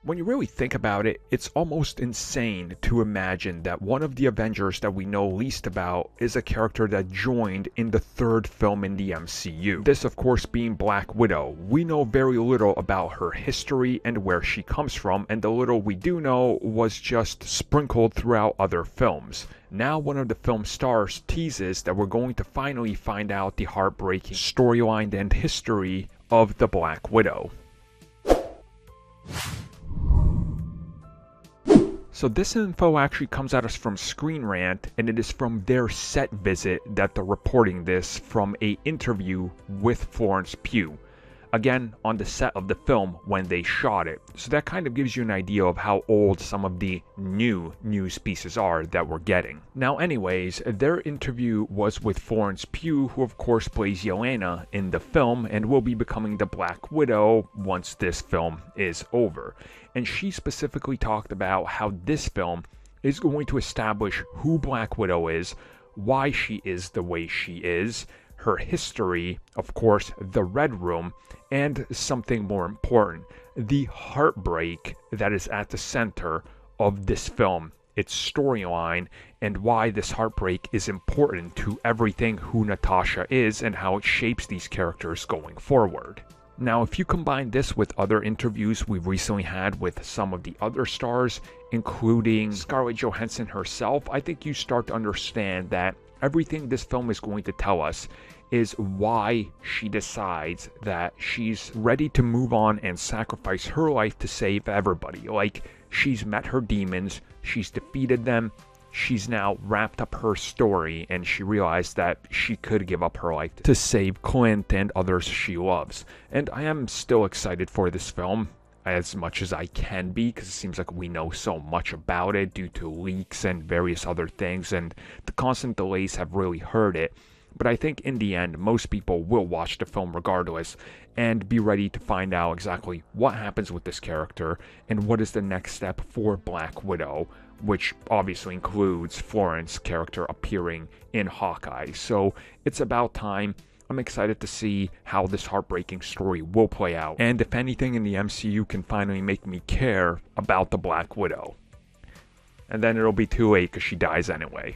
When you really think about it, it's almost insane to imagine that one of the Avengers that we know least about is a character that joined in the third film in the MCU. This, of course, being Black Widow. We know very little about her history and where she comes from, and the little we do know was just sprinkled throughout other films. Now one of the film stars teases that we're going to finally find out the heartbreaking storyline and history of the Black Widow. So this info actually comes at us from Screen Rant, and it is from their set visit that they're reporting this from an interview with Florence Pugh. Again, on the set of the film when they shot it. So that kind of gives you an idea of how old some of the new news pieces are that we're getting. Now anyways, their interview was with Florence Pugh, who of course plays Yelena in the film and will be becoming the Black Widow once this film is over. And she specifically talked about how this film is going to establish who Black Widow is, why she is the way she is, her history, of course, the Red Room, and something more important, the heartbreak that is at the center of this film, its storyline, and why this heartbreak is important to everything who Natasha is and how it shapes these characters going forward. Now, if you combine this with other interviews we've recently had with some of the other stars, including Scarlett Johansson herself, I think you start to understand that everything this film is going to tell us is why she decides that she's ready to move on and sacrifice her life to save everybody. Like, she's met her demons, she's defeated them, she's now wrapped up her story, and she realized that she could give up her life to save Clint and others she loves. And I am still excited for this film, as much as I can be, because it seems like we know so much about it due to leaks and various other things, and the constant delays have really hurt it. But I think in the end, most people will watch the film regardless and be ready to find out exactly what happens with this character and what is the next step for Black Widow, which obviously includes Florence's character appearing in Hawkeye. So it's about time. I'm excited to see how this heartbreaking story will play out, and if anything in the MCU can finally make me care about the Black Widow. And then it'll be too late because she dies anyway.